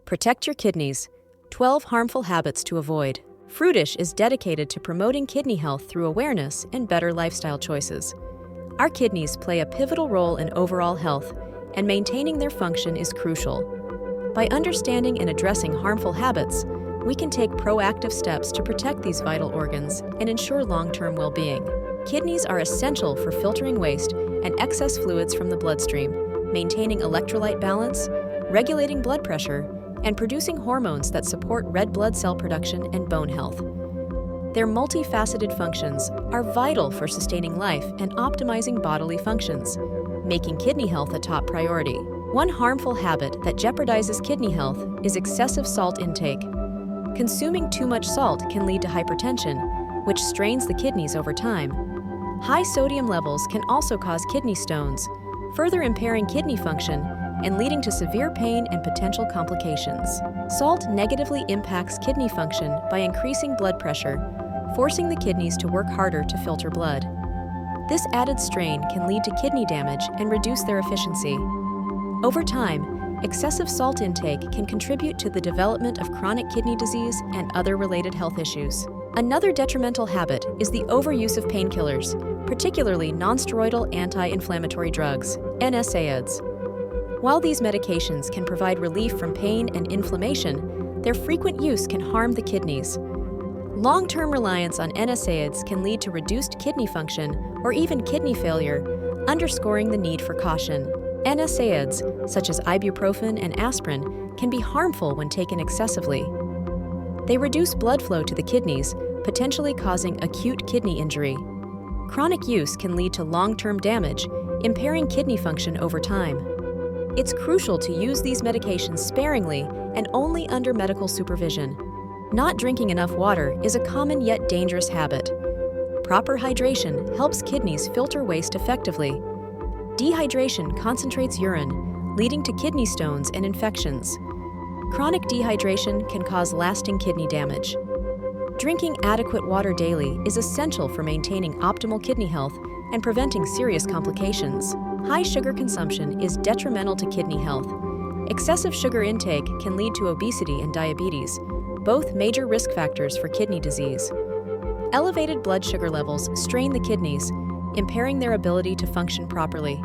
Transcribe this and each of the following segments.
Protect your kidneys. 12 harmful habits to avoid. Fruitish is dedicated to promoting kidney health through awareness and better lifestyle choices. Our kidneys play a pivotal role in overall health, and maintaining their function is crucial. By understanding and addressing harmful habits, we can take proactive steps to protect these vital organs and ensure long-term well-being. Kidneys are essential for filtering waste and excess fluids from the bloodstream, maintaining electrolyte balance, regulating blood pressure, and producing hormones that support red blood cell production and bone health. Their multifaceted functions are vital for sustaining life and optimizing bodily functions, making kidney health a top priority. One harmful habit that jeopardizes kidney health is excessive salt intake. Consuming too much salt can lead to hypertension, which strains the kidneys over time. High sodium levels can also cause kidney stones, further impairing kidney function and leading to severe pain and potential complications. Salt negatively impacts kidney function by increasing blood pressure, forcing the kidneys to work harder to filter blood. This added strain can lead to kidney damage and reduce their efficiency. Over time, excessive salt intake can contribute to the development of chronic kidney disease and other related health issues. Another detrimental habit is the overuse of painkillers, particularly nonsteroidal anti-inflammatory drugs, NSAIDs. While these medications can provide relief from pain and inflammation, their frequent use can harm the kidneys. Long-term reliance on NSAIDs can lead to reduced kidney function or even kidney failure, underscoring the need for caution. NSAIDs, such as ibuprofen and aspirin, can be harmful when taken excessively. They reduce blood flow to the kidneys, potentially causing acute kidney injury. Chronic use can lead to long-term damage, impairing kidney function over time. It's crucial to use these medications sparingly and only under medical supervision. Not drinking enough water is a common yet dangerous habit. Proper hydration helps kidneys filter waste effectively. Dehydration concentrates urine, leading to kidney stones and infections. Chronic dehydration can cause lasting kidney damage. Drinking adequate water daily is essential for maintaining optimal kidney health and preventing serious complications. High sugar consumption is detrimental to kidney health. Excessive sugar intake can lead to obesity and diabetes, both major risk factors for kidney disease. Elevated blood sugar levels strain the kidneys, impairing their ability to function properly.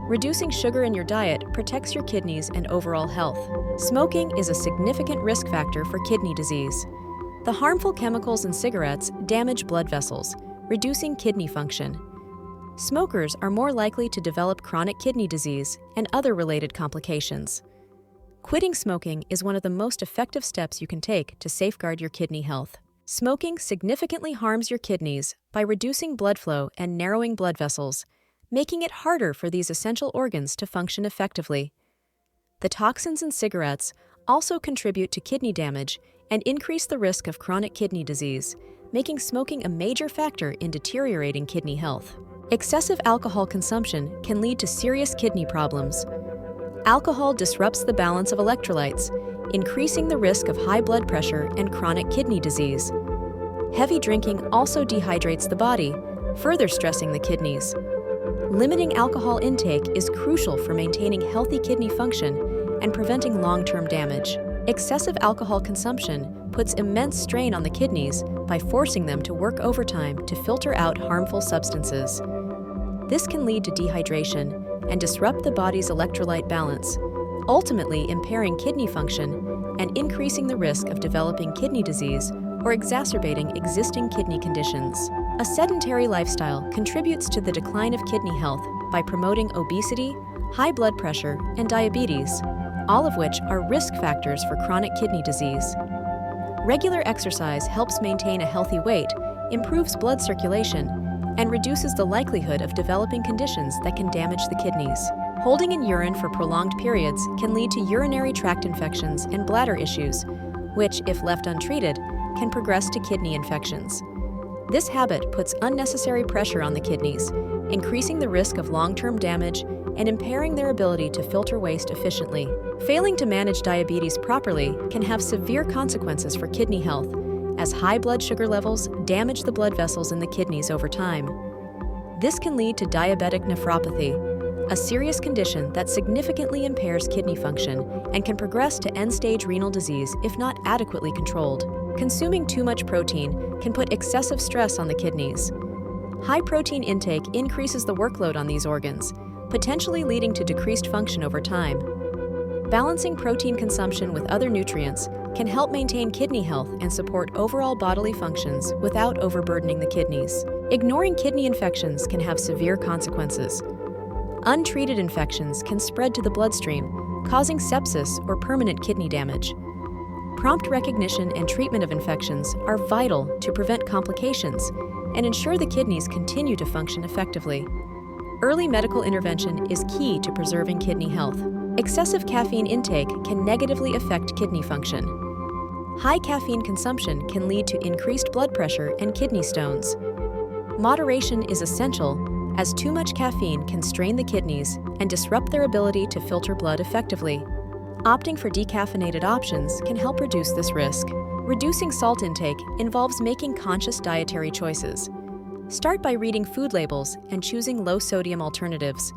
Reducing sugar in your diet protects your kidneys and overall health. Smoking is a significant risk factor for kidney disease. The harmful chemicals in cigarettes damage blood vessels, reducing kidney function. Smokers are more likely to develop chronic kidney disease and other related complications. Quitting smoking is one of the most effective steps you can take to safeguard your kidney health. Smoking significantly harms your kidneys by reducing blood flow and narrowing blood vessels, making it harder for these essential organs to function effectively. The toxins in cigarettes also contribute to kidney damage and increase the risk of chronic kidney disease, making smoking a major factor in deteriorating kidney health. Excessive alcohol consumption can lead to serious kidney problems. Alcohol disrupts the balance of electrolytes, increasing the risk of high blood pressure and chronic kidney disease. Heavy drinking also dehydrates the body, further stressing the kidneys. Limiting alcohol intake is crucial for maintaining healthy kidney function and preventing long-term damage. Excessive alcohol consumption puts immense strain on the kidneys by forcing them to work overtime to filter out harmful substances. This can lead to dehydration and disrupt the body's electrolyte balance, ultimately impairing kidney function and increasing the risk of developing kidney disease or exacerbating existing kidney conditions. A sedentary lifestyle contributes to the decline of kidney health by promoting obesity, high blood pressure, and diabetes, all of which are risk factors for chronic kidney disease. Regular exercise helps maintain a healthy weight, improves blood circulation, and reduces the likelihood of developing conditions that can damage the kidneys. Holding in urine for prolonged periods can lead to urinary tract infections and bladder issues, which, if left untreated, can progress to kidney infections. This habit puts unnecessary pressure on the kidneys, increasing the risk of long-term damage and impairing their ability to filter waste efficiently. Failing to manage diabetes properly can have severe consequences for kidney health, as high blood sugar levels damage the blood vessels in the kidneys over time. This can lead to diabetic nephropathy, a serious condition that significantly impairs kidney function and can progress to end-stage renal disease if not adequately controlled. Consuming too much protein can put excessive stress on the kidneys. High protein intake increases the workload on these organs, potentially leading to decreased function over time. Balancing protein consumption with other nutrients can help maintain kidney health and support overall bodily functions without overburdening the kidneys. Ignoring kidney infections can have severe consequences. Untreated infections can spread to the bloodstream, causing sepsis or permanent kidney damage. Prompt recognition and treatment of infections are vital to prevent complications and ensure the kidneys continue to function effectively. Early medical intervention is key to preserving kidney health. Excessive caffeine intake can negatively affect kidney function. High caffeine consumption can lead to increased blood pressure and kidney stones. Moderation is essential, as too much caffeine can strain the kidneys and disrupt their ability to filter blood effectively. Opting for decaffeinated options can help reduce this risk. Reducing salt intake involves making conscious dietary choices. Start by reading food labels and choosing low-sodium alternatives.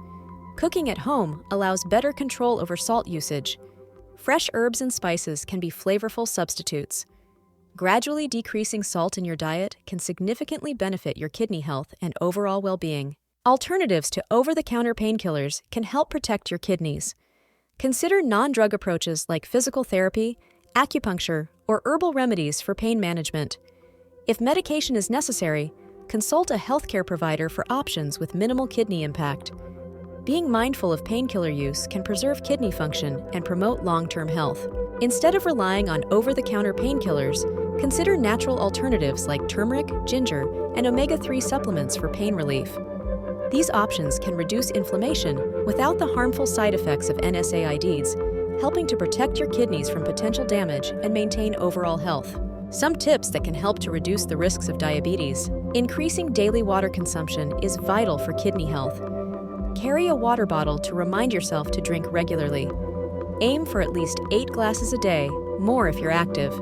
Cooking at home allows better control over salt usage. Fresh herbs and spices can be flavorful substitutes. Gradually decreasing salt in your diet can significantly benefit your kidney health and overall well-being. Alternatives to over-the-counter painkillers can help protect your kidneys. Consider non-drug approaches like physical therapy, acupuncture, or herbal remedies for pain management. If medication is necessary, consult a healthcare provider for options with minimal kidney impact. Being mindful of painkiller use can preserve kidney function and promote long-term health. Instead of relying on over-the-counter painkillers, consider natural alternatives like turmeric, ginger, and omega-3 supplements for pain relief. These options can reduce inflammation without the harmful side effects of NSAIDs, helping to protect your kidneys from potential damage and maintain overall health. Some tips that can help to reduce the risks of diabetes. Increasing daily water consumption is vital for kidney health. Carry a water bottle to remind yourself to drink regularly. Aim for at least 8 glasses a day, more if you're active.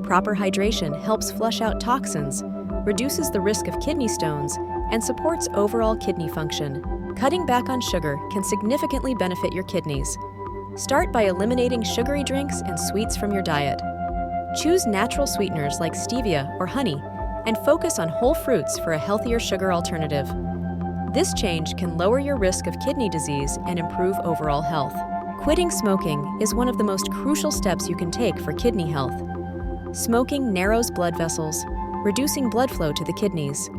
Proper hydration helps flush out toxins, reduces the risk of kidney stones, and supports overall kidney function. Cutting back on sugar can significantly benefit your kidneys. Start by eliminating sugary drinks and sweets from your diet. Choose natural sweeteners like stevia or honey, and focus on whole fruits for a healthier sugar alternative. This change can lower your risk of kidney disease and improve overall health. Quitting smoking is one of the most crucial steps you can take for kidney health. Smoking narrows blood vessels, reducing blood flow to the kidneys.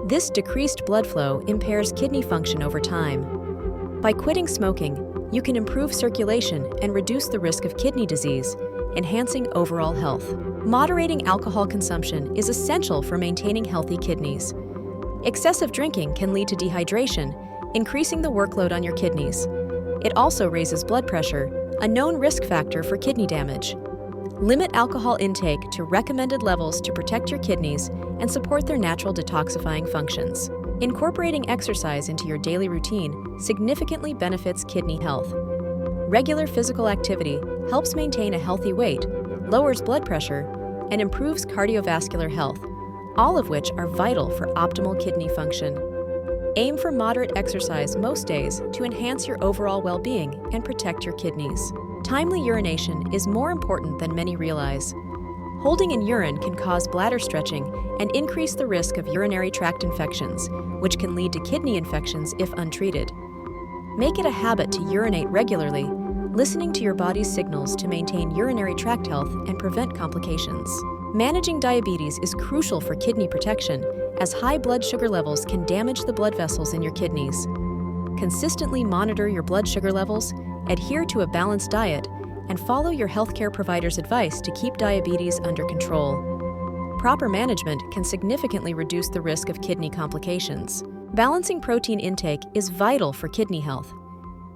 This decreased blood flow impairs kidney function over time. By quitting smoking, you can improve circulation and reduce the risk of kidney disease, enhancing overall health. Moderating alcohol consumption is essential for maintaining healthy kidneys. Excessive drinking can lead to dehydration, increasing the workload on your kidneys. It also raises blood pressure, a known risk factor for kidney damage. Limit alcohol intake to recommended levels to protect your kidneys and support their natural detoxifying functions. Incorporating exercise into your daily routine significantly benefits kidney health. Regular physical activity helps maintain a healthy weight, lowers blood pressure, and improves cardiovascular health, all of which are vital for optimal kidney function. Aim for moderate exercise most days to enhance your overall well-being and protect your kidneys. Timely urination is more important than many realize. Holding in urine can cause bladder stretching and increase the risk of urinary tract infections, which can lead to kidney infections if untreated. Make it a habit to urinate regularly, listening to your body's signals to maintain urinary tract health and prevent complications. Managing diabetes is crucial for kidney protection, as high blood sugar levels can damage the blood vessels in your kidneys. Consistently monitor your blood sugar levels, adhere to a balanced diet, and follow your healthcare provider's advice to keep diabetes under control. Proper management can significantly reduce the risk of kidney complications. Balancing protein intake is vital for kidney health.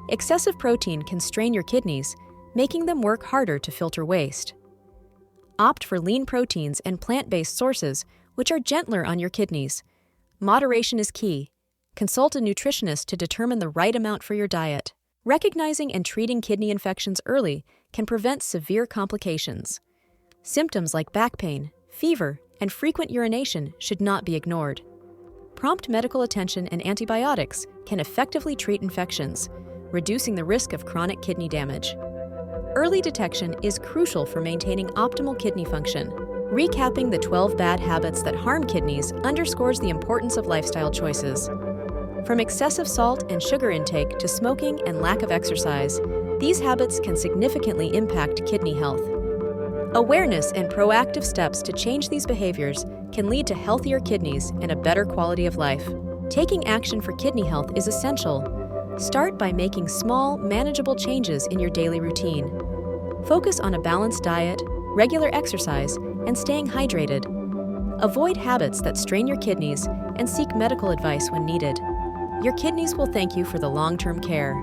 Excessive protein can strain your kidneys, making them work harder to filter waste. Opt for lean proteins and plant-based sources, which are gentler on your kidneys. Moderation is key. Consult a nutritionist to determine the right amount for your diet. Recognizing and treating kidney infections early can prevent severe complications. Symptoms like back pain, fever, and frequent urination should not be ignored. prompt medical attention and antibiotics can effectively treat infections, reducing the risk of chronic kidney damage. Early detection is crucial for maintaining optimal kidney function. Recapping the 12 bad habits that harm kidneys underscores the importance of lifestyle choices. From excessive salt and sugar intake to smoking and lack of exercise, these habits can significantly impact kidney health. Awareness and proactive steps to change these behaviors can lead to healthier kidneys and a better quality of life. Taking action for kidney health is essential. Start by making small, manageable changes in your daily routine. Focus on a balanced diet, regular exercise, and staying hydrated. Avoid habits that strain your kidneys and seek medical advice when needed. Your kidneys will thank you for the long-term care.